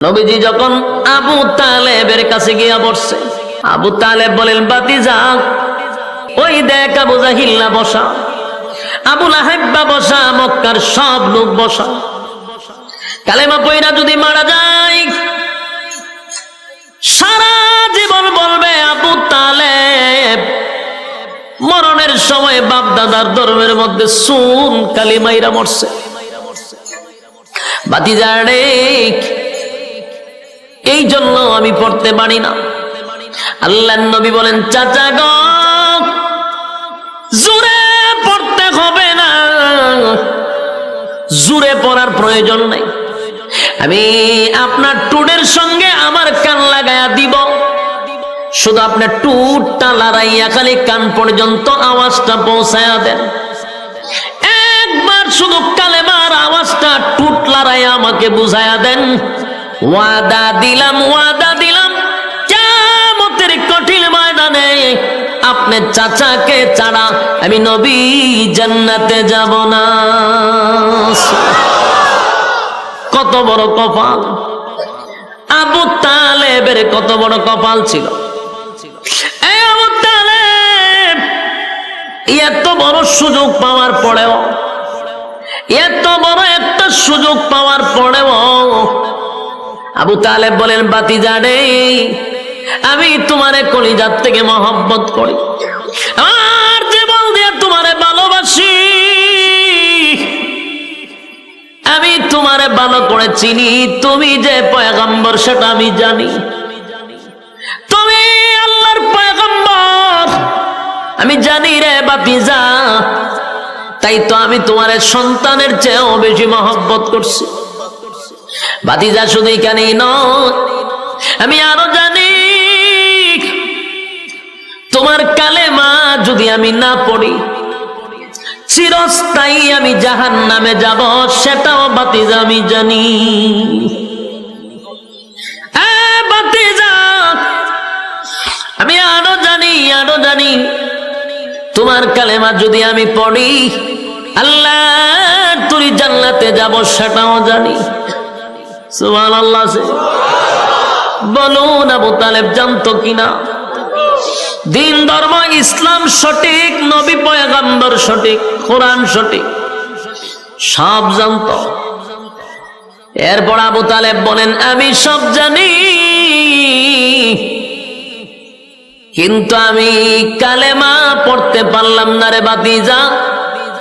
নবীজি যখন আবু তালেবের কাছে গিয়া বসছে, আবু তালেব বলেন, বাতিজা ওই দেখ আবু জাহিল্লা বসা, আবু লাহাব্বা বসা, মক্কার সব লোক বসা। কালেমা পয়রা যদি মারা যায় সারা জীবন বলবে আবু তালেব মরণের সময় বাপ দাদার ধর্মের মধ্যে সুন কালিমাইরা মরছে। বাতিজা রে, এই জন্য আমি পড়তে পারি না। আল্লাহর নবী বলেন, চাচা গো জোরে পড়তে হবে না, জোরে পড়ার প্রয়োজন নাই। আমি আপনার টুডের সঙ্গে আমার কান লাগায়া দিব, শুধু আপনার টুটটা লড়াইয়া খালি কান পর্যন্ত আওয়াজটা পৌঁছায়া দেন। একবার শুধু কালেমার আওয়াজটা টুট লড়াইয়া আমাকে বুঝায়া দেন। ওয়াদা দিলাম, ওয়াদা দিলাম, কিয়ামতের কঠিন ময়দানে আপনার চাচাকে ছাড়া আমি নবী জান্নাতে যাব না। কত বড় কপাল আবু তালেবের, কত বড় কপাল ছিল। এই আবু তালেব এত বড় সুযোগ পাওয়ার পরেও, এত বড় একটা সুযোগ পাওয়ার পরেও আবু তালেব বলেন, বাতিজা রে, আমি তোমারে কলিজার থেকে মহব্বত করি, আর জীবন দিয়ে তোমারে ভালোবাসি, আমি তোমারে ভালো করে চিনি। তুমি যে পয়গম্বর সেটা আমি জানি, তুমি আল্লাহর পয়গম্বর আমি জানি রে বাতিজা। তাই তো আমি তোমার সন্তানের চেয়েও বেশি মহব্বত করছি। বাতিজা শুধু এখানেই নয়, আমি আরো জানি তোমার কালেমা যদি আমি না পড়ি চিরস্থায়ী আমি জাহান্নামে যাব, সেটাও বাতিজা আমি জানি। বাতিজা আমি আরো জানি, আরো জানি তোমার কালেমা যদি আমি পড়ি আল্লাহ তুই জান্নাতে যাব, সেটাও জানি। সুবহানাল্লাহ। বলুন আবু তালেব জানতো কিনা দিন ধর্ম ইসলাম সঠিক, নবী পয়গম্বর সঠিক, কোরআন সঠিক, সব জানতো। এরপর আবু তালেব বলেন, আমি সব জানি, কিন্তু আমি কালেমা পড়তে পারলাম না রে বাতিজা।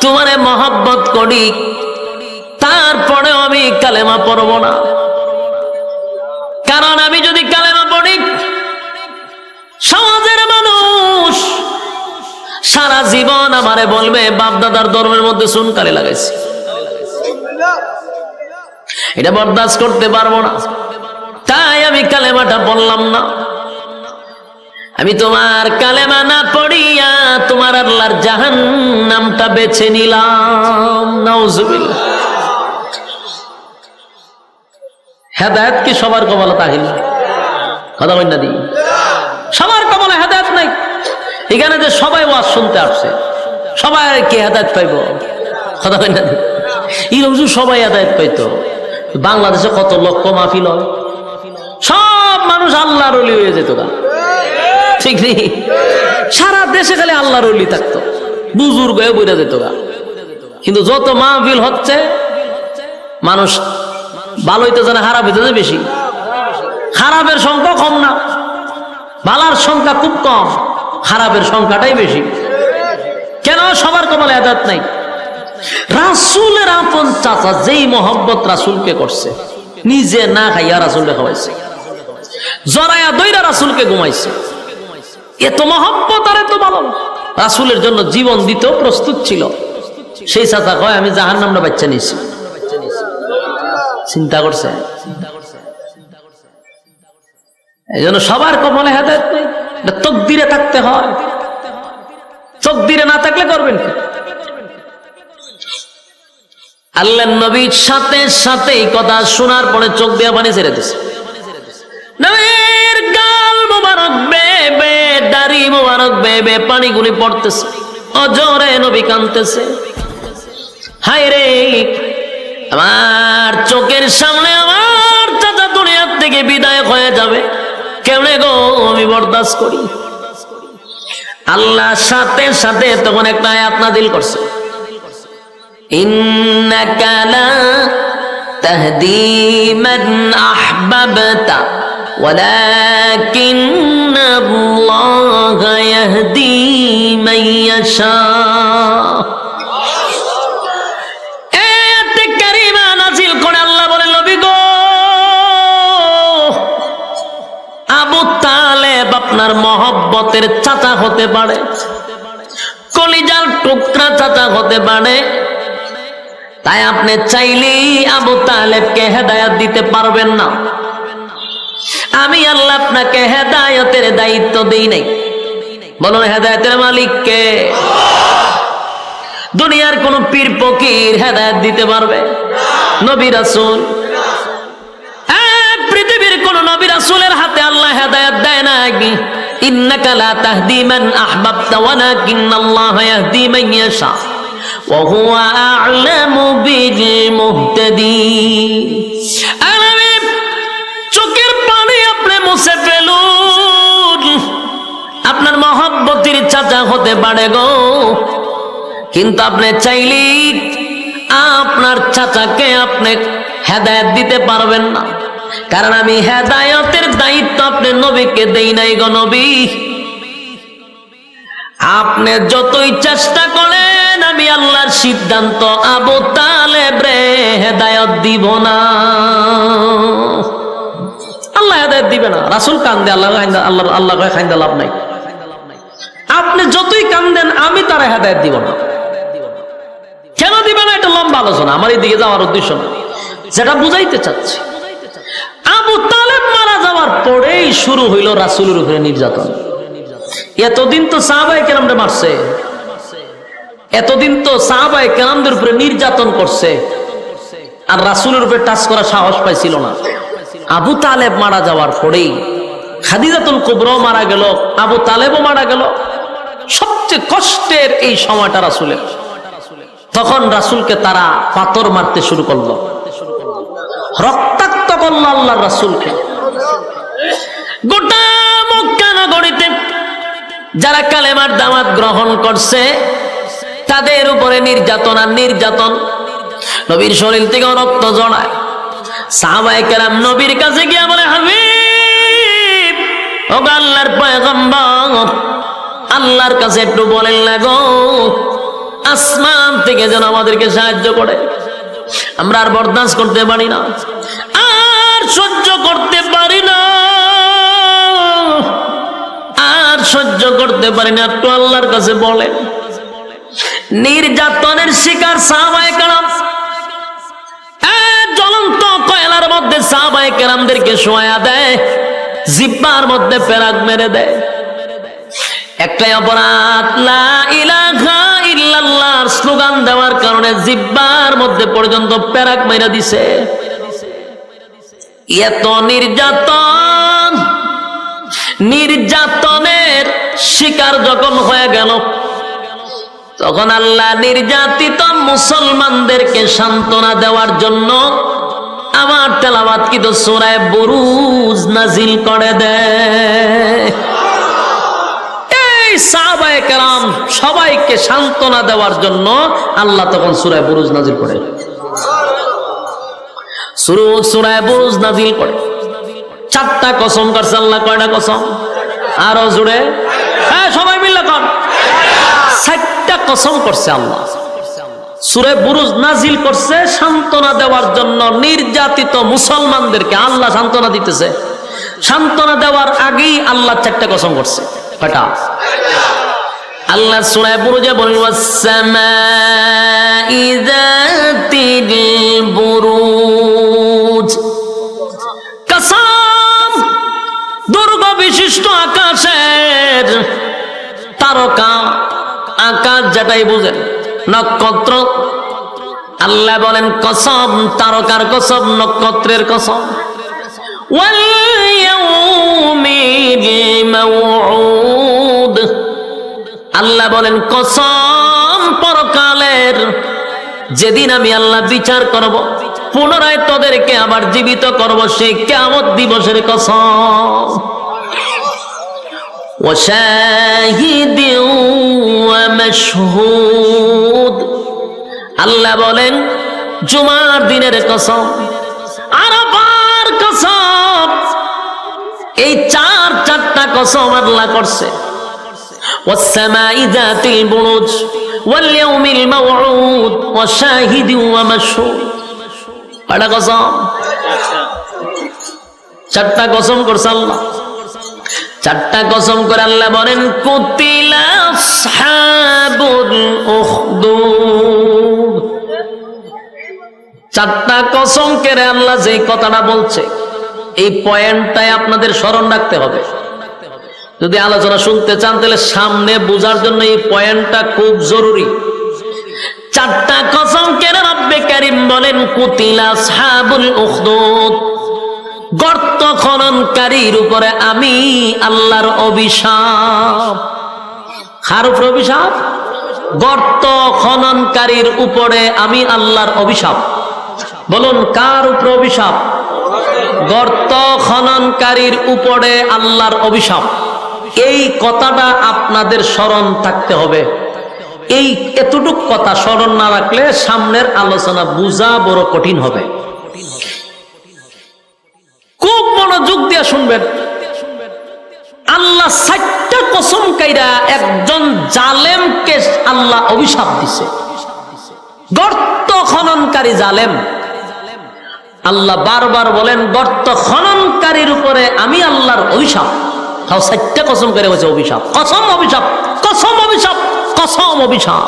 তোমারে মহব্বত করি, তারপরেও আমি কালেমা পড়ব না। কারণ আমি যদি কালেমা পড়ি সমাজের মানুষ সারা জীবন আমারে বলবে বাপ দাদার ধর্মের মধ্যে সুনকালি লাগাইছে, এটা বরদাস্ত করতে পারবো না। তাই আমি কালেমাটা পড়লাম না। আমি তোমার কালেমা না পড়িয়া তোমার আল্লাহর জাহান্নামটা বেছে নিলাম। নাউজুবিল্লাহ। হেদায়েত কি সবার কপালে তাহিল? কথা বল না দি, সবার কপালে হেদায়েত নাই। এখানে যে সবাই ওয়াজ শুনতে আসছে, সবাই কি হেদায়েত পাইব? কথা বল না দি, এরকম সবাই হেদায়েত পাইতো। বাংলাদেশে কত লক্ষ মাহফিল হয়, সব মানুষ আল্লাহর ওলি হয়ে যেত না, ঠিক নেই? সারা দেশে খালি আল্লাহর ওলি থাকতো, বুজুর্গ হয়ে বইরা যেত গা। কিন্তু যত মাহফিল হচ্ছে মানুষ ভালো হইতে জানে, খারাপ হইতে জানে বেশি। খারাপের সংখ্যা কম না, ভালার সংখ্যা খুব কম, খারাপের সংখ্যাটাই বেশি। কেন? সবার কপালে হেদায়েত নাই। রাসূলের আপন চাচা যেই মহব্বত রাসূলকে করছে, নিজে না খাইয়া রাসূলকে খাওয়াইছে, জরায়া দইরা রাসূলকে ঘুমাইছে। এত মহব্বত আর এত ভালো, রাসূলের জন্য জীবন দিতেও প্রস্তুত ছিল। সেই চাচা কয়, আমি জাহান্নামটা বাচ্চা নিছি। চিন্তা করছে? এই জন্য সবার কপালে হেদায়েত নেই, তকদিরে থাকতে হয়। তকদিরে না থাকলে করবেন কি? আল্লাহর নবীর সাথে সাথে এই কথা শোনার পরে চোখ দিয়ে পানি ছেড়ে দিছে। নবীর গাল মোবারক বেবে, দাড়ি মোবারক বেবে পানিগুলি পড়তেছে, অজরে নবী কাঁদতেছে। হায় রে, আমার চোখের সামনে আমার চাচা দুনিয়া থেকে বিদায় হয়ে যাবে, কেমনে গো আমি বরদাস্ত করি। আল্লাহ সাথে সাথে তখন একটা আয়াত নাযিল করছে, ইন্নাকা লা তাহদি মান আহবাবতা ওয়ালাকিন্নাল্লাহা ইয়াহদি মান ইয়াশা। আয়াতে কারিমা নাযিল করে আল্লাহ বলেন, নবী গো, আবু তালেব আপনার মহব্বতের চাচা হতে পারে, কলিজার টুকরা চাচা হতে পারে, তাই আপনি চাইলেই আবু তালেবকে হেদায়েত দিতে পারবেন না। আমি আল্লাহ আপনাকে হেদায়েতের দায়িত্ব দেই নাই। বলুন হেদায়েতের মালিক কে? দুনিয়ার কোন পীর ফকির হেদায়েত দিতে পারবে? নবী রাসূল? পৃথিবীর কোন নবী রাসূলের হাতে আল্লাহ হেদায়েত দেয় না। ইন্নাকা লা তাহদি মান আহবাবতা ওয়ালাকিন্নাল্লাহা ইয়াহদি মান ইয়াশা ওয়া হুয়া আ'লামু বিল মুহতাদিন। চোখের পানি আপনি মুছে ফেলুন, আপনার মহব্বতের চাচা হতে পারে গো, কিন্তু আপনি চাইলেই আপনার চাচাকে আপনি হেদায়েত দিতে পারবেন না, কারণ আমি হেদায়েতের দায়িত্ব আপনার নবীকে দেই নাই গো নবী। আপনি যতই চেষ্টা করেন, আমি আল্লাহর সিদ্ধান্ত আবু তালেব রে হেদায়েত দিব না। আল্লাহ হেদায়েত দিবে না, রাসূল কান্দে, আল্লাহ খাইন্দা লাভ নাই। আপনি যতই কান্দেন, আমি তারা হেদায়েত দিব না। কেন দিবে না? এটা লম্বা আলোচনা, আমার এই দিকে যাওয়ার উদ্দেশ্য না। যেটা বুঝাইতে চাচ্ছি, আবু তালেব মারা যাওয়ার পরেই শুরু হইল রাসূলের উপরে নির্যাতন। এতদিন তো সাহাবায়ে কেরামরে মারছে, এতদিন তো সাহাবায়ে কেরামদের উপরে নির্যাতন করছে, আর রাসূলের উপরে টাচ করার সাহস পাইছিল না। আবু তালেব মারা যাওয়ার পরেই খাদিজাতুল কুবরা মারা গেল, আবু তালেবও মারা গেল। সবচেয়ে কষ্টের এই সময়টা রাসূলের। তখন রাসূলকে তারা পাথর মারতে শুরু করলো, রক্তাক্ত করলো আল্লাহর রাসূলকে। গোটা মক্কা নগরীতে যারা কালেমার দাওয়াত গ্রহণ করছে, তাদের উপরে নির্যাতন আর নির্যাতন। নবীর শরীর থেকে রক্ত জড়ায়। সাহাবায়ে কেরাম নবীর কাছে গিয়ে বলে, হাবিব, ও আল্লাহর পয়গম্বর, আল্লাহর কাছে একটু বলেন না গো, আসমান থেকে যেন আমাদেরকে সাহায্য করে। আমরা আর বরদাস্ত করতে পারি না, আর সহ্য করতে পারি না, আর সহ্য করতে পারি না, একটু আল্লাহর কাছে বলেন। নির্যাতনের শিকার সাহাবায়ে কেরাম, জ্বলন্ত কয়লার মধ্যে সাহাবায়ে কেরামদেরকে শোয়া দেয়, জিহ্বার মধ্যে পেরাক মেরে দেয়। একটাই অপরাধ, লা ইলাহা ইল্লাল্লাহর স্লোগান দেওয়ার কারণে জিহ্বার মধ্যে পর্যন্ত পেরাক মেরে দিছে। এত নির্যাতন, নির্যাতনের শিকার যখন হয়ে গেল, তখন আল্লাহ নির্যাতিত মুসলমানদেরকে সান্ত্বনা দেওয়ার জন্য আমার তেলাওয়াতকৃত সূরা বুরুজ নাজিল করে দেয়। এই সাহাবায়ে কেরাম সবাইকে সান্ত্বনা দেওয়ার জন্য আল্লাহ তখন সূরা বুরুজ নাজিল করে। সূরা বুরুজ নাজিল করে। 4টা কসম করছে আল্লাহ। কয়টা কসম? আরো জুড়ে, হ্যাঁ সবাই মিলে কর। 4টা কসম করছে আল্লাহ। সূরা বুরুজ নাজিল করছে সান্ত্বনা দেওয়ার জন্য নির্যাতিত মুসলমানদেরকে। আল্লাহ সান্ত্বনা দিতেছে, সান্ত্বনা দেওয়ার আগেই আল্লাহ 4টা কসম করছে। কয়টা? আল্লাহ সূরা বুরুজে বলেন, ওয়াস-সামাই যাতিল বুরুজ, কসম দুর্গ বিশিষ্ট আকাশের, তারকা, আকাশ যেটাই বুঝেন, নক্ষত্র। আল্লাহ বলেন কসম, তারকার কসম, নক্ষত্রের কসম। ওয়াল ইয়াউমিল মাউউদ, আল্লাহ বলেন কসম পরকালের, যেদিন আমি আল্লাহ বিচার করব। পুনরায় তোদেরকে আবার জীবিত করব সেই কিয়ামত দিবসের কসম। ওয়াশাহিদি ওয়া মাশহুদ, আল্লাহ বলেন জুমার দিনের কসম, আরাফার কসম, এই চারটা কসম আল্লাহ করছে। ওয়াস-সামাই যাতিল বুরুজ ওয়াল ইয়াউমিল মাউউদ ওয়াশাহিদি ওয়া মাশহুদ। কয়টা কসম? চারটা কসম করছে আল্লাহ। চারটা কসম করে আল্লাহ বলেন কুতিলা আসহাবুল উখদুদ। চারটা কসম করে আল্লাহ যে কথাটা বলছে এই পয়েন্টটাই আপনাদের স্মরণ রাখতে হবে। যদি আলোচনা শুনতে চান তাহলে সামনে বোঝার জন্য এই পয়েন্টটা খুব জরুরি। চারটা কসম করে রব্বে কারীম বলেন কুতিলা আসহাবুল উখদুদ, গর্ত খননকারীর উপরে আমি আল্লাহর অভিশাপ। কার উপরে অভিশাপ? গর্ত খননকারীর উপরে আমি আল্লাহর অভিশাপ। বলুন কার উপরে অভিশাপ? গর্ত খননকারীর উপরে আল্লাহর অভিশাপ। এই কথাটা আপনাদের স্মরণ থাকতে হবে। এই এতটুক কথা স্মরণ না রাখলে সামনের আলোচনা বোঝা বড় কঠিন হবে। খুব মনোযোগ দিয়ে শুনবেন। আল্লাহ 4টা কসম কাইরা একজন জালেমকে আল্লাহ অভিশাপ দিছে। গর্ত খননকারী জালেম, আল্লাহ বারবার বলেন গর্ত খননকারীর উপরে আমি আল্লাহর অভিশাপ। 4টা কসম করে হয়েছে অভিশাপ, কসম অভিশাপ, কসম অভিশাপ, কসম অভিশাপ।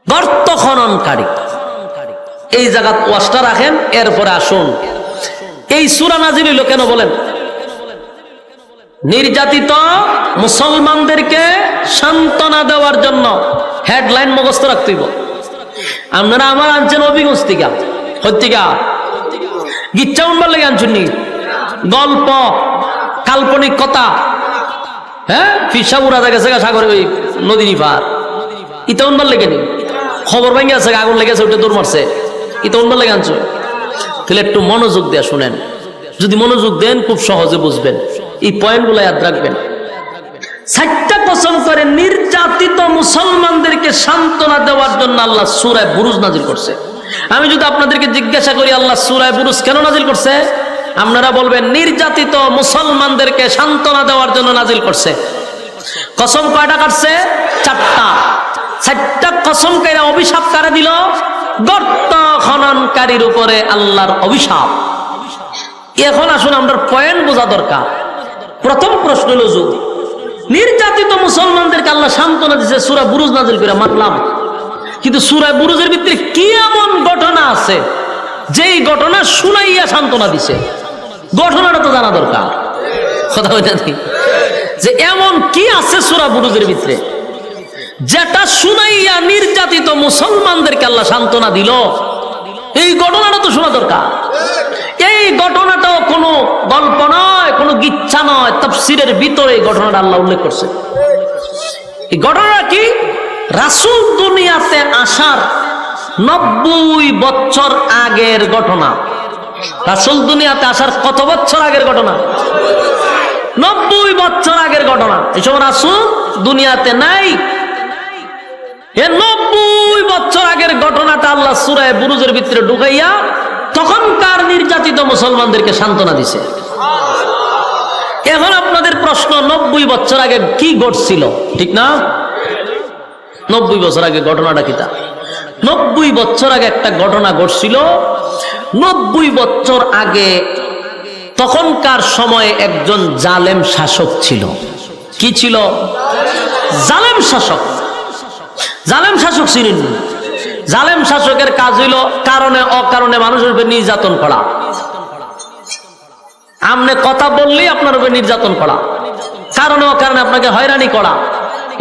গর্ত খননকারী, এই জায়গা ওয়াজটা রাখেন। এরপরে আসুন এই সূরা নাযিল হইল কেন বলেন? নির্যাতিত মুসলমানদেরকে সান্ত্বনা দেওয়ার জন্য। হেডলাইন মুখস্থ রাখতে হইব। আপনারা আমার আনছেন অভিগঞ্জ থেকে, হত্যিকা গিচ্ছা উনবার লেগে আনছেন নি? গল্প, কাল্পনিক কথা, হ্যাঁ ফিসা উড়া গেছে সাগরে, ওই নদী নিপার, ইটা উনবার লেগে নি? খবর ভেঙে আছে, আগুন লেগেছে, ওটা দৌড় মারছে, ইটা উনবার লেগে আনছো? তাহলে একটু মনোযোগ দিয়ে শুনেন। যদি মনোযোগ দেন খুব সহজে বুঝবেন। এই পয়েন্টগুলো ইয়াদ রাখবেন। 4টা কসম করে নির্যাতিত মুসলমানদেরকে সান্ত্বনা দেওয়ার জন্য আল্লাহ সূরা বুরুজ নাজিল করছে। আমি যদি আপনাদেরকে জিজ্ঞাসা করি আল্লাহ সূরা বুরুজ কেন নাজিল করছে, আপনারা বলবেন নির্যাতিত মুসলমানদেরকে সান্ত্বনা দেওয়ার জন্য নাজিল করছে। কসম কয়টা কাটছে? 4টা। 4টা কসম করে অভিশাপ কারে দিল? গর্ত খননকারীর উপরে আল্লাহর অভিশাপ। এখন আসুন আমরা পয়েন্ট বোঝা দরকার। প্রথম প্রশ্ন হলো, যদি নির্যাতিত মুসলমানদেরকে আল্লাহ সান্ত্বনা দিচ্ছে সূরা বুরুজ নাজিল করে, মানলাম, কিন্তু সূরা বুরুজের ভিতরে কি এমন ঘটনা আছে যেই ঘটনা শুনাইয়া সান্ত্বনা দিছে? ঘটনাটা তো জানা দরকার। কথা বলতে যে এমন কি আছে সূরা বুরুজের ভিতরে যেটা শুনাইয়া নির্যাতিত মুসলমানদেরকে আল্লাহ সান্ত্বনা দিল? এই ঘটনাটা তো শোনা দরকার। এই ঘটনাটাও কোনো গল্প নয়, কোনো গিচ্ছা নয়, তাফসীরের ভিতরে এই ঘটনাটা আল্লাহ উল্লেখ করছে। এই ঘটনাটা কি? রাসূল দুনিয়াতে আসার 90 বছর আগের ঘটনা। রাসূল দুনিয়াতে আসার কত বছর আগের ঘটনা? 90 বছর আগের ঘটনা। এই সময় রাসূল দুনিয়াতে নাই। এই 90 বছর আগের ঘটনাটা আল্লাহ সূরা বুরুজের ভিতরে ঢুকাইয়া তখনকার নির্যাতিত মুসলমানদেরকে সান্ত্বনা দিছে। এখন আপনাদের প্রশ্ন, 90 বছর আগে কি ঘটছিল? ঠিক না? 90 বছর আগে ঘটনাটা কি? 90 বছর আগে একটা ঘটনা ঘটছিল। 90 বছর আগে তখনকার সময়ে একজন জালেম শাসক ছিল। কি ছিল? জালেম শাসক। জালেম শাসক ছিলেন। জালেম শাসকের কাজ হইল কারণে অকারণে মানুষের উপর নির্যাতন করা। আপনি কথা বললেই আপনার উপর নির্যাতন করা, কারণে অকারণে আপনাকে হয়রানি করা।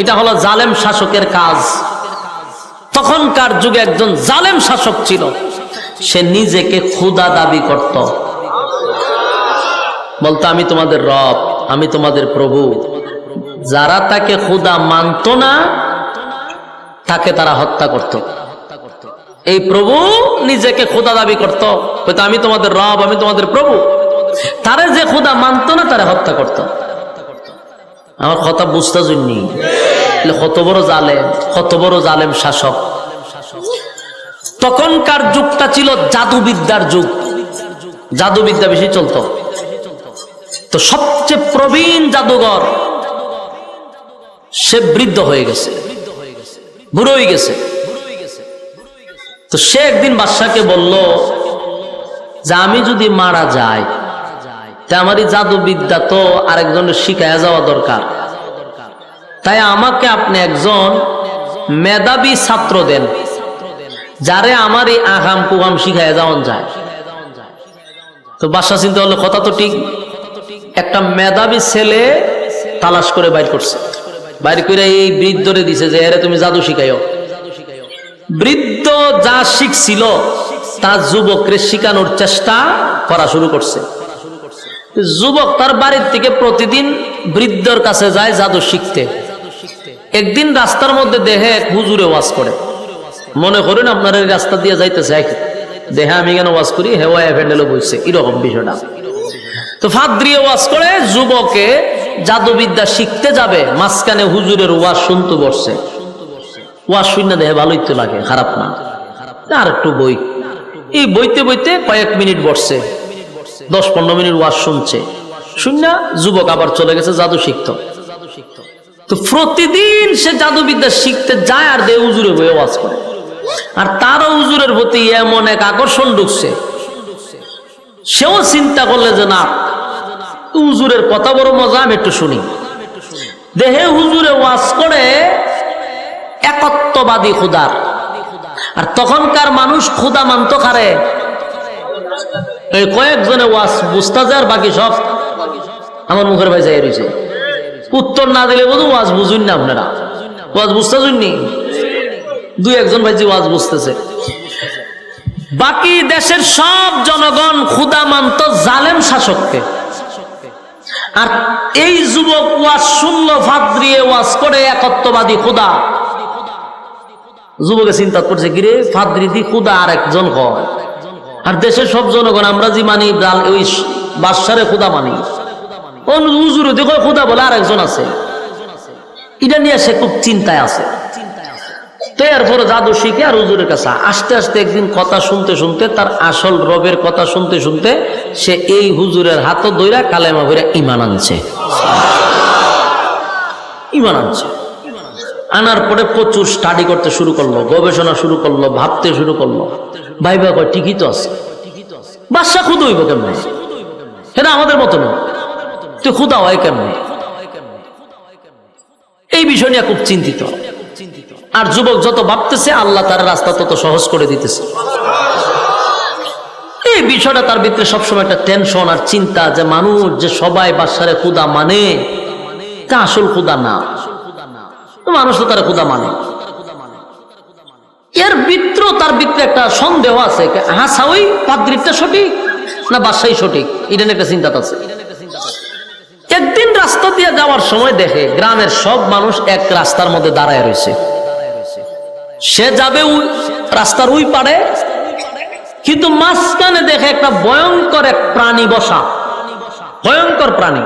এটা হলো জালেম শাসকের কাজ। তখনকার যুগে একজন জালেম শাসক ছিল। সে নিজেকে খোদা দাবি করত, বলতো আমি তোমাদের রব, আমি তোমাদের প্রভু। যারা তাকে খোদা মানত না তাকে তারা হত্যা করত। এই প্রভু নিজেকে খোদা দাবি করত, হয়তো আমি তোমাদের রব, আমি তোমাদের প্রভু। তারে যে খোদা মানত না তারে হত্যা করত। আমার কথা বুঝতে জন্যি কত বড় জালেম শাসক। তখনকার যুগটা ছিল জাদুবিদ্যার যুগ, জাদুবিদ্যা বেশি চলতো। তো সবচেয়ে প্রবীণ জাদুঘর সে বৃদ্ধ হয়ে গেছে, বুড়ো হয়ে গেছে। তো সে একদিন বাদশাকে বলল যে আমি যদি মারা যাই তা আমার এই জাদুবিদ্যা তো আরেকজনের শিখায়া যাওয়া দরকার, তাই আমাকে আপনি একজন মেধাবী ছাত্র দেন যারে আমার এই আগাম কুগাম শিখায়া যাওয়ান যায়। তো বাদশা চিন্তা হলো কথা তো ঠিক, একটা মেধাবী ছেলে তালাশ করে বাইর করছে, বাইর করে এই বৃদ্ধরে দিছে যে এরে তুমি জাদু শিখাইও। বৃদ্ধ যা শিখছিল তা যুবকরে শিখানোর চেষ্টা করা শুরু করছে। যুবক তার বাড়ির থেকে প্রতিদিন বৃদ্ধর কাছে যায় জাদু শিখতে। একদিন রাস্তার মধ্যে দেখে এক হুজুরে ওয়াজ করে, মনে করেন আপনার এই রাস্তা দিয়ে যাইতেছে, দেখে আমি কেন ওয়াজ করি, হেওয়া ফ্যান্ডেলও বলছে, এরকম বিষয়টা। তো ফাদ্রিয়ে ওয়াজ করে, যুবকে জাদুবিদ্যা শিখতে যাবে, মাঝখানে হুজুরের ওয়াজ শুনতে বসছে। ওয়াজ শুনে দেখে ভালোই তো লাগে, খারাপ না, আর একটু বই। এই বইতে বইতে কয়েক মিনিট বসছে, 10-15 মিনিট ওয়াজ শুনছে। শুননা যুবক আবার চলে গেছে জাদু শিখতো। তো প্রতিদিন সে জাদুবিদ্যা শিখতে যায় আর দে হুজুরে বইয়ে ওয়াজ করে। আর তারও হুজুরের প্রতি এমন এক আকর্ষণ ঢুকছে, সেও চিন্তা করলে যে না, হুজুরের কথা বড় মজা, আমি একটু শুনি। দেহে হুজুরে ওয়াজ করে একত্ববাদী খুদার। আর তখনকার মানুষ খুদা মানত কারে? কয়েকজনে ওয়াজ বুঝতে যায়, আর বাকি সব আমার মুখের ভাই যাই রয়েছে। উত্তর না দিলে বোধ ওয়াজ বুঝুন না, আপনারা ওয়াজ বুঝতে শুননি, 2-1 ভাই যে ওয়াজ বুঝতেছে। বাকি দেশের সব জনগণ খুদা মানত জালেম শাসককে। আর এই যুবক ওয়াজ শুনলো, ফাদ্রিয়ে ওয়াজ করে একত্ববাদী খুদা। যুবকে চিন্তা করছে, গিরে ফাদ্রি দি খুদা আর একজন হয়, আর দেশের সব জনগণ আমরা যে মানি ওই বাদশারে খুদা মানি, হুজুরে দেখো খুদা বলে আর একজন আছে। এটা নিয়ে সে খুব চিন্তায় আছে। তো এরপরে জাদু শিখে আর হুজুরের কাছে আস্তে আস্তে একদিন কথা শুনতে শুনতে, তার আসল রবের কথা শুনতে শুনতে সে এই হুজুরের হাত ধইরা কালেমা ভরে ইমান আনছে। ইমান আনছে, আনার পরে প্রচুর স্টাডি করতে শুরু করলো, গবেষণা শুরু করলো, ভাবতে শুরু করলো। ভাইবা কয় ঠিকই তো আছে, বাদশা খুদ হইব কেমনে? এটা আমাদের মতো না, তুই খুদা হয় কেমনে? এই বিষয় নিয়ে খুব চিন্তিত। আর যুবক যত ভাবতেছে, আল্লাহ তার রাস্তা তত সহজ করে দিতেছে। এই বিষয়টা তার ভিতরে সবসময় একটা টেনশন আর চিন্তা, যে মানুষ যে সবাই বাদশারে খুদা মানে, তা আসল খুদা না। মানুষ তো তারা খুদা মানে। এর ভিতরে তার ভিতরে একটা সন্দেহ আছে, হাসা ওই পাদ্রিটা সঠিক না বাদশাই সঠিক, এটা একটা চিন্তা আছে। একদিন রাস্তা দিয়ে যাওয়ার সময় দেখে গ্রামের সব মানুষ এক রাস্তার মধ্যে দাঁড়ায় রয়েছে। সে যাবে রাস্তার ওই পারে, কিন্তু মাঝখানে দেখে একটা ভয়ঙ্কর এক প্রাণী বসা, ভয়ঙ্কর প্রাণী।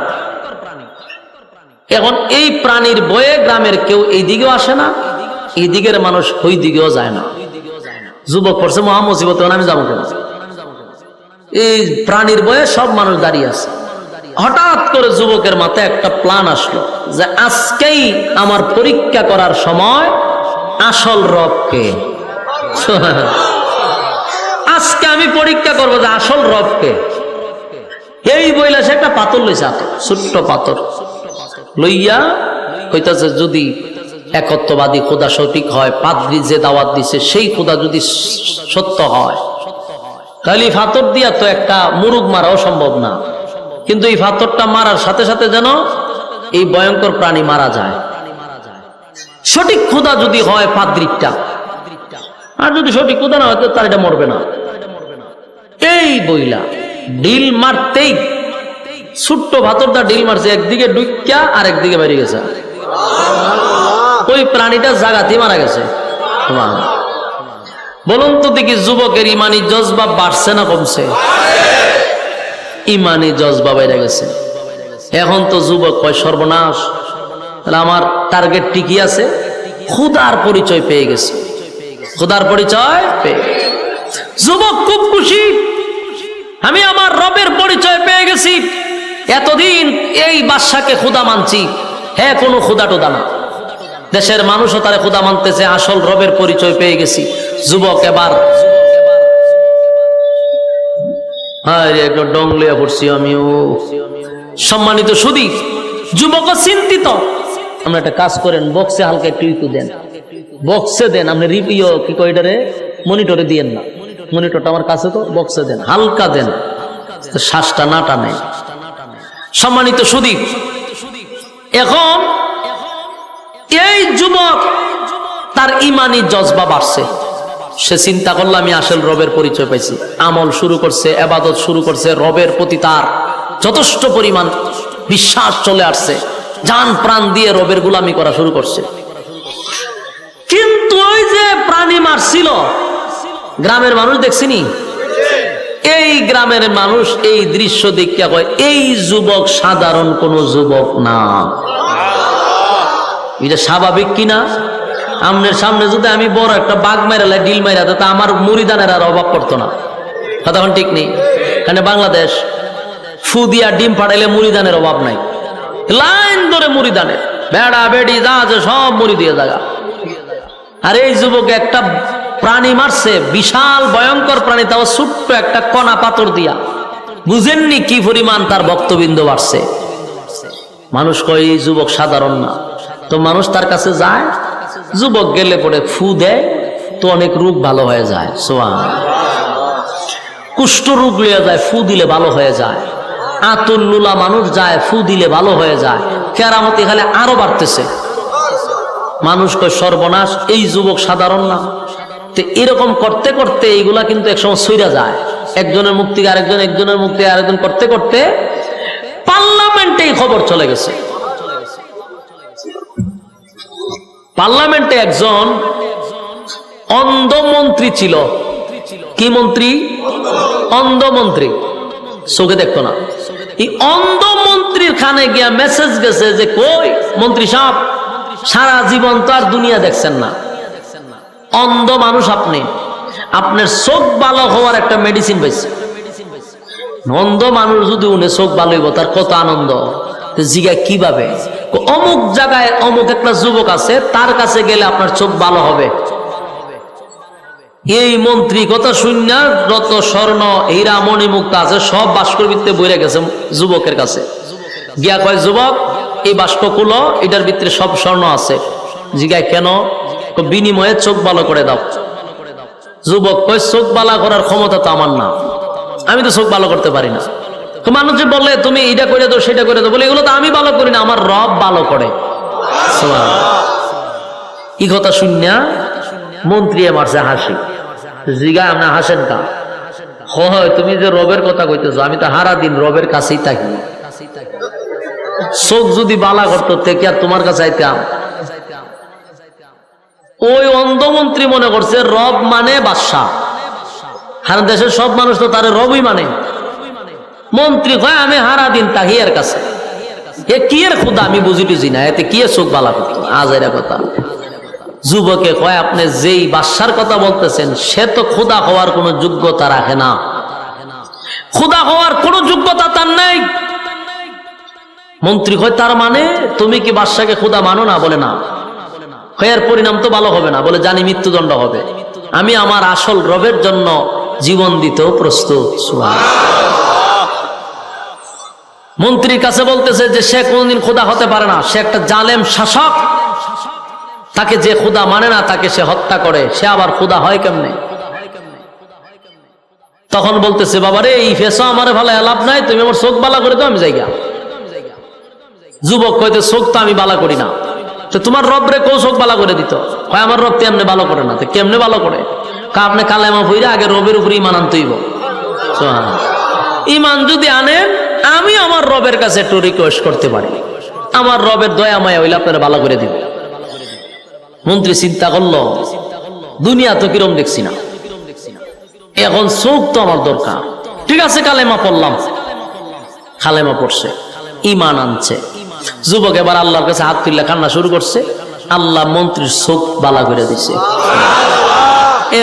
এখন এই প্রাণীর ভয়ে গ্রামের কেউ এই দিকেও আসে না, এই দিকের মানুষ ওই দিকেও যায় না। যুবক পড়ছে মহা মুসিবতে, আমি যাবো কেন? এই প্রাণীর ভয়ে সব মানুষ দাঁড়িয়ে আছে। হঠাৎ করে যুবকের মাথায় একটা প্ল্যান আসলো, যে আজকেই আমার পরীক্ষা করার সময় আসল রবকে। আজকে আমি পরীক্ষা করবো যে আসল রবকে। এই বইলা সে একটা পাথর লইছে, ছোট্ট পাথর লইয়া কইতাছে, যদি একত্ববাদী খোদা সঠিক হয়, পাদ্রী যে দাওয়াত দিছে সেই খোদা যদি সত্য হয়, তাহলে এই পাথর দিয়া তো একটা মুরুগ মারাও সম্ভব না। কিন্তু এই পাথরটা মারার সাথে সাথে যেন এই ভয়ঙ্কর প্রাণী মারা যায়। সঠিক খোদা যদি হয় পাদ্রীটা, আর যদি সঠিক খোদা না হয় তার এটা মরবে না। এই বইলা ডিল মারতেই ছোট্ট পাথরটা ডিল মারছে, একদিকে ডুইকা আর একদিকে বেরিয়ে গেছে। ওই প্রাণীটা জাগাতেই মারা গেছে। বলুন তো দেখি, যুবকের ইমানি জজবা বাড়ছে না কমছে? ইমানি জজবা বেড়ে গেছে। এখন তো যুবক কয় সর্বনাশ, তাহলে আমার টার্গেট ঠিকই আছে, খুদার পরিচয় পেয়ে গেছে, খুদার পরিচয় পেয়ে গেছে। যুবক খুব খুশি, আমি আমার রবের পরিচয় পেয়ে গেছি। এতদিন এই বাদশাকে খুদা মানছি, হ্যাঁ কোনো খুদা টোদা না, দেশের মানুষও তারে খুদা মানতেছে, আসল রবের পরিচয় পেয়ে গেছি। যুবক এবার একটু ডংলিয়া পড়ছি আমিও। সম্মানিত সুধী, যুবক চিন্তিত। আমরা একটা কাজ করেন, বক্সে হালকা একটু ইকু দেন, বক্সে দেন, আপনি রিভিউ কি কয় এটারে মনিটরে দিয়েন না, মনিটরটা আমার কাছে তো, বক্সে দেন, হালকা দেন, শ্বাসটা না টানে। সম্মানিত সুধী, এখন এই যুবক তার ইমানি জজবা বাড়ছে। সে চিন্তা করলো আমি আসল রবের পরিচয় পাইছি, আমল শুরু করছে, ইবাদত শুরু করছে, রবের প্রতি তার যথেষ্ট পরিমাণ বিশ্বাস চলে আসছে, জান প্রাণ দিয়ে রবের গোলামি করা শুরু করছে। কিন্তু ওই যে প্রাণী মারছিল, গ্রামের মানুষ দেখছিনি, এই গ্রামের মানুষ এই দৃশ্য দেখিয়া কয় এই যুবক সাধারণ কোন যুবক না। এটা স্বাভাবিক কিনা? আমনের সামনে যদি আমি বড় একটা বাঘ মাইরালে ডিল মাইরা, তা আমার মুড়িদানের আর অভাব পড়তো না। কথা ঠিক নেই? এখানে বাংলাদেশ, ফু দিয়া ডিম ফাটাইলে মুড়িদানের অভাব নাই, লাইন ধরে মুড়িদানের, বেড়া বেড়ি যা আছে সব মুড়ি দিয়ে জায়গা। আর এই যুবক একটা প্রাণী মারছে, বিশাল ভয়ঙ্কর প্রাণী, তাও ছোট্ট একটা কণা পাথর দিয়া। বুঝেননি কি পরিমাণ তার ভক্তবৃন্দ বাড়ছে। মানুষ কয় এই যুবক সাধারণ না, তো মানুষ তার কাছে যায়, যুবক গেলে পরে ফু দেয়, তো অনেক রোগ ভালো হয়ে যায়। কুষ্ঠ রোগ লিয়ে যায়, ফু দিলে ভালো হয়ে যায়। আতুল্লুলা মানুষ যায়, ফু দিলে ভালো হয়ে যায়। কেরামতি খালে আরো বাড়তেছে। মানুষ কয় সর্বনাশ, এই যুবক সাধারণ না। তো এরকম করতে করতে এইগুলা কিন্তু একসময় সইরা যায়, একজনের মুখ থেকে আরেকজন, একজনের মুখ থেকে আরেকজন, করতে করতে পার্লামেন্টে এই খবর চলে গেছে। পার্লামেন্টে একজন অন্ধ মন্ত্রী ছিল। কি মন্ত্রী? অন্ধ মন্ত্রী, চোখে দেখতো না। এই অন্ধ মন্ত্রীর খানে গিয়া মেসেজ গেছে যে কই মন্ত্রী সাহেব, সারা জীবন তো আর দুনিয়া দেখছেন না, অন্ধ মানুষ আপনি, আপনার চোখ ভালো হওয়ার একটা মেডিসিন পাইছে। অন্ধ মানুষ যদি উনি চোখ ভালো হইব, তার কত আনন্দ। জিগা কিভাবে? অমুক জায়গায় অমুক একটা যুবক আছে, তার কাছে গেলে আপনার চোখ ভালো হবে। এই মন্ত্রী কথা শুননা, রত স্বর্ণ হীরা মণিমুক্তা আছে সব বাস্কর ভিতরে বইরে গেছে যুবকের কাছে গিয়া কয়, যুবক এই বাস্ক খুলো, এটার ভিতরে সব স্বর্ণ আছে। জিগায় কেন? বিনিময়ে চোখ ভালো করে দাও। যুবক কয় চোখ ভালো করার ক্ষমতা তো আমার না, আমি তো চোখ ভালো করতে পারি না। তো মানুষ যে বলে তুমি এটা করে দাও সেটা করে দাও, বলে এগুলো তো আমি ভালো করি না, আমার রব ভালো করে। এই কথা শুনিয়া মন্ত্রী মারছে হাসি। জিগা আপনি হাসেন কা? হয় তুমি যে রবের কথা কইতেছো, আমি তো হারা দিন রবের কাছেই থাকি, চোখ যদি বালা করতো কি আর তোমার কাছে আইতাম? ওই অন্ধমন্ত্রী মনে করছে রব মানে বাদশাহ, আর দেশের সব মানুষ তো তার রবই মানে। মন্ত্রী কয় আমি হারা দিন তাহি এর কাছে, এ কি এর খুদা আমি বুঝি টুঝি না, এতে কি চোখ বালা করতো? আজ এর কথা। যুবকে কয় আপনি যেই বাদশার কথা বলতেছেন সে তো খুদা হওয়ার কোন যোগ্যতা রাখে না, খুদা হওয়ার কোন যোগ্যতা তার নাই। মন্ত্রী কয় তার মানে তুমি কি বাদশাকে খুদা মানো না? বলে না। এর পরিণাম তো ভালো হবে না, বলে জানি মৃত্যুদণ্ড হবে, আমি আমার আসল রবের জন্য জীবন দিতেও প্রস্তুত। মন্ত্রীর কাছে বলতেছে যে সে কোনদিন খোদা হতে পারে না, সে একটা জালেম শাসক, তাকে যে খোদা মানে না তাকে সে হত্যা করে, সে আবার খোদা হয় কেমনে? তখন বলতেছে বাবারে এই ফেসা আমার ভালো লাভ নাই, তুমি আমার চোখ বালা করে তো আমি জায়গা। যুবক কইতে চোখ তো আমি বালা করি না, তো তোমার রব রে কেউ চোখ বালা করে দিত? হয় আমার রব তেমনি ভালো করে না। তো কেমনে ভালো করে? আপনি কালেমা পড়ে আগে রবের উপরে ইমান আনতে হইব। ইমান যদি আনেন আমি আমার রবের কাছে একটু রিকোয়েস্ট করতে পারি, আমার রবের দয়া মায়া হইলে আপনারা ভালো করে দিবে। মন্ত্রী চিন্তা করলো দুনিয়া তো কিরম দেখছি না, এখন চোখ তো আমার দরকার। ঠিক আছে, কালেমা পড়লাম, কালেমা পড়ছে, ঈমান আনছে। যুবক এবার আল্লাহর কাছে হাত তুললে কান্না শুরু করছে। আল্লাহ মন্ত্রীর চোখ বালা করে দিছে।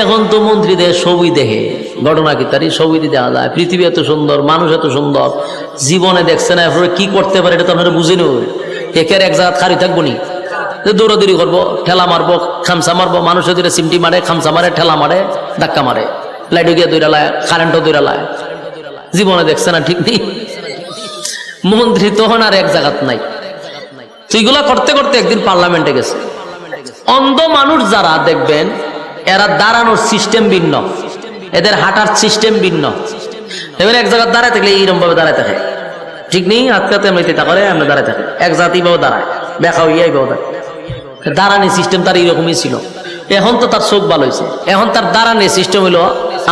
এখন তো মন্ত্রীদের ছবি দেখে, ঘটনা কি তারই ছবি দেখা যায়। পৃথিবী এত সুন্দর, মানুষ এত সুন্দর, জীবনে দেখছে না, এরপরে কি করতে পারে এটা তো আপনারা বুঝিনি। একের এক জায়গা খারি থাকবো নি, দৌড়াদৌড়ি করবো, ঠেলা মারবো, খামসা মারবো, মানুষের দূরে সিমটি মারে, খামসা মারে, ঠেলা মারে, ধাক্কা মারে, লাইটও গিয়ে দৌড়ালায়, কারেন্টও দৌড়ালায়। জীবনে দেখছে না, ঠিক নেই। মন্ত্রী তখন আর এক জায়গাত নাই। সেইগুলা করতে করতে একদিন পার্লামেন্টে গেছে। অন্ধ মানুষ যারা দেখবেন, এরা দাঁড়ানোর সিস্টেম ভিন্ন, এদের হাঁটার সিস্টেম ভিন্ন। এবার এক জায়গায় দাঁড়ায় থাকলে এইরকম ভাবে দাঁড়ায় থাকে, ঠিক নেই। আজকাতে এমনিতে করে আমরা দাঁড়ায় থাকে, এক জাতি ভাবে দাঁড়ায়, দেখা হইয়া এইভাবে দাঁড়ানি সিস্টেম তার এইরকমই ছিল। এখন তো তার চোখ ভালো হয়েছে, এখন তার দাঁড়ানি সিস্টেম হইলো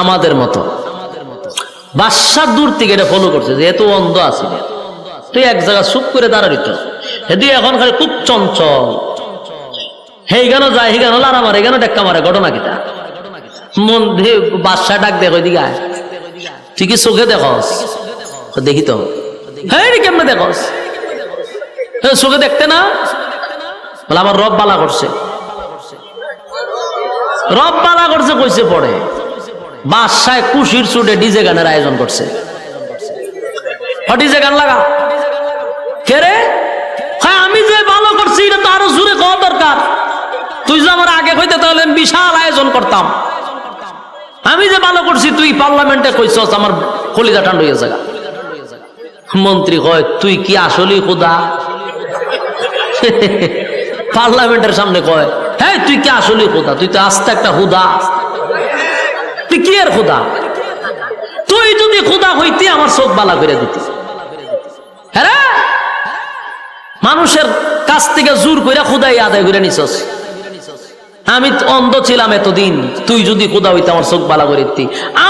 আমাদের মতো। বাদশা দূর থেকে এটা ফলো করছে, যেহেতু অন্ধ আছে, তুই এক জায়গায় চুপ করে দাঁড়াইত। হেদি এখন খালি খুব চঞ্চল, হেই গান যায়, হে গান লারা মারে, গান টেক্কা মারে। ঘটনা কিতা মন্দির বাদশা ডাক দেখ, ওইদিকে আয়, তুই কি চোখে দেখস? দেখি তো। হ্যাঁ কেমনে দেখস? চোখে দেখতে না? বলে আমার রব বালা করছে, রব বালা করছে কইছে পড়ে। বাদশায় খুশির চুটে ডিজে গানের আয়োজন করছে। ডিজে গান লাগা কে রে? হ্যাঁ আমি যে ভালো করছি এটা তো আরো জোরে খাওয়া দরকার। তুই যে আমার আগে কইতে তাহলে বিশাল আয়োজন করতাম। আমি যে ভালো করছি তুই পার্লামেন্টে কইছস, আমার কলিজা ঠান্ডা হয়ে যায়। মন্ত্রী কয় তুই কি আসলেই খোদা? পার্লামেন্টের সামনে কয়, হ্যাঁ তুই কি আসলেই খোদা? তুই তো আস্তে একটা হুদা, তুই কি এর খোদা? তুই যদি খোদা হইতি আমার চোখ বালা করে দিতি। হ্যাঁ মানুষের কাছ থেকে জোর করে খোদাই আদায় করে নিছস। আমি অন্ধ ছিলাম এতদিন, তুই যদি খোদা হইতে আমার চোখ বালা করে দিতি।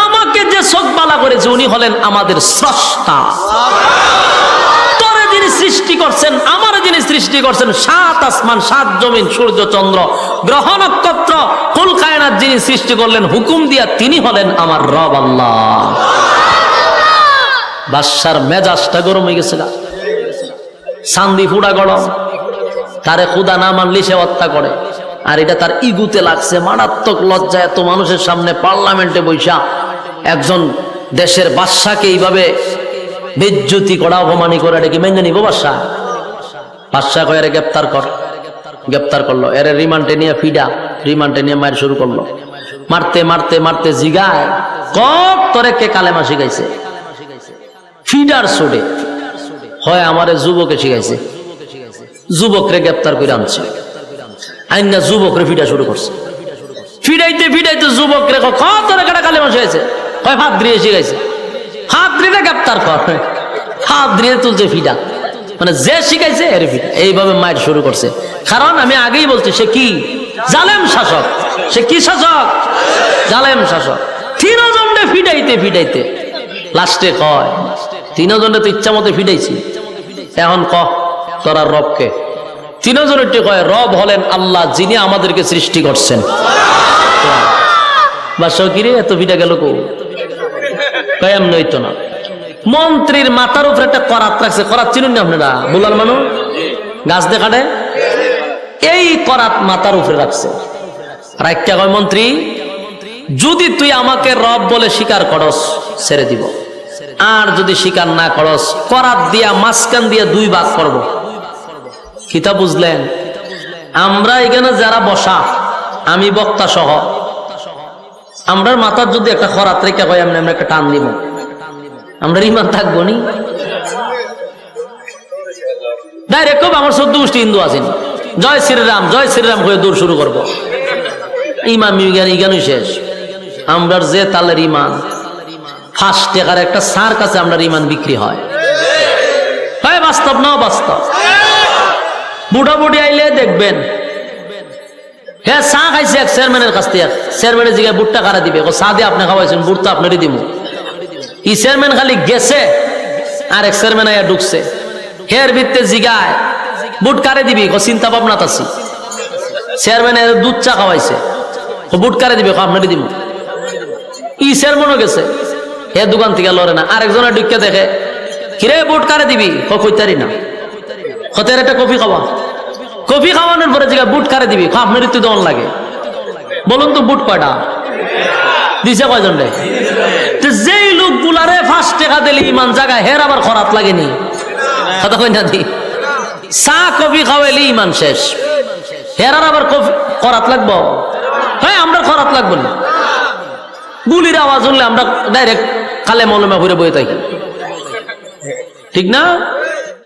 আমাকে যে চোখ বালা করেছে উনি হলেন আমাদের স্রষ্টা। তোরে যিনি সৃষ্টি করছেন, আমার যিনি সৃষ্টি করছেন, সাত আসমান, সাত জমিন, সূর্য চন্দ্র, গ্রহ নক্ষত্র, কুল কায়নাত যিনি সৃষ্টি করলেন হুকুম দিয়া, তিনি হলেন আমার রব আল্লাহ। বাদশার মেজাজটা গরম হয়ে গেছিল, চান্দি ফুড়া গরম। তারে খোদা না মানলে সে হত্যা করে, আর এটা তার ইগুতে লাগছে মারাত্মক লজ্জা। এত মানুষের সামনে পার্লামেন্টে বৈশা একজন দেশের বাদশাকে এইভাবে বেজ্জতি করা, অপমানি করে, এটা কি মেনে নিব বাদশা? বাদশা কয় এরে গ্রেপ্তার কর। গ্রেপ্তার করলো, এরে রিমান্ডে নিয়ে ফিডা, রিমান্ডে নিয়ে মার শুরু করলো। মারতে মারতে মারতে জিগায়, কক তোরে কে কালেমা শিখাইছে? ফিডার সোডে হয় আমারে যুবকে শিখাইছে। যুবকরে গ্রেপ্তার করে আনছে, আইনা যুবকরে ফিডা শুরু করছে। ফিডাইতে ফিডাইতে যুবকরে তোরে কেটা কালেমা শিখাইছে? হয় হাত দিয়ে শিখাইছে। হাত দিয়ে গ্রেপ্তার কর, হাত দিয়ে তুলছে ফিডা, মানে যে শিখাইছে এর ফিডা। এইভাবে মায়ের শুরু করছে। কারণ আমি আগেই বলছি সে কি জালেম শাসক। সে কি শাসক? জালেম শাসক। তিনজনে ফিডাইতে ফিডাইতে লাস্টে কয়, তিনজনে তো ইচ্ছা মতো ফিডাইছি, এখন ক তোরা রবকে? তিনজনের কয় রব হলেন আল্লাহ, যিনি আমাদেরকে সৃষ্টি করছেন। বাদশা কিরে এত ফিডা গেল কো? কয়াম নইতো না। মন্ত্রীর মাথার উপরে একটা করাত রাখছে। করাত চিনুন না আপনারা? বুলার মানুষ গাছ দেখাটে, এই করাত মাথার উপরে রাখছে। রাখতে কয় মন্ত্রী, যদি তুই আমাকে রব বলে স্বীকার করস ছেড়ে দিব, আর যদি স্বীকার না করস করাত দিয়া মাঝখান দিয়া দুই ভাগ করব। কিতা বুঝলেন? আমরা এখানে যারা বসা, আমি বক্তা সহ, আমরার মাথার যদি একটা খরাত রেখে হয় আমরা একটা টান দিব, আমরা ইমান থাকবো নি? ডাইরেক্ট আমার 14 গোষ্ঠী হিন্দু আছেন, জয় শ্রীরাম হয়ে দূর শুরু করবো। ইমান ইগানই শেষ। আমরার যে তালের ইমান, 5 টাকার একটা সার কাছে আমরা ইমান বিক্রি হয়। বাস্তব না বাস্তব? বুড়া বুড়ি আইলে দেখবেন, হ্যাঁ চা খাইছে এক চেয়ারম্যানের কাছ থেকে, চেয়ারম্যানের জিগায় বুটটা কারা দিবে? চা দিয়ে আপনি খাওয়াইছেন, বুট তো আপনারই দিব। ই চেয়ারম্যান খালি গেছে, আর এক চেয়ারম্যান আয়া ঢুকছে, হের ভিত্তে জিগায় বুট কারে দিবি? চিন্তা ভাবনা আছি। চেয়ারম্যান দুধ চা খাওয়াইছে, বুট কারে দিবে? আপনারই দিব। ইসের মনে গেছে হে দোকান থেকে লড়ে না, আরেকজনের ঢুকে দেখে কিরে বুট কারে দিবি, কইতারি না, হতে একটা কফি খাওয়া, কফি খাওয়ানোর পরে জিগা বুট কারে দিবি, আপনার তো দন লাগে, বলুন তো বুট কয়টা দিছে কয়জন রে? যেই লোক গুলারে 5 টাকা দিলে ইমান জায়গায় হের আবার খরাত লাগেনি, কথা কই না দি, চা কফি খাওয়াইলে ইমান শেষ, হের আবার কফি খরাত লাগবো? হ্যাঁ আমরা খরাত লাগবো না, গুলির আওয়াজ শুনলে আমরা ডাইরেক্ট কালে মলমে ঘুরে বয়ে থাকি, ঠিক না?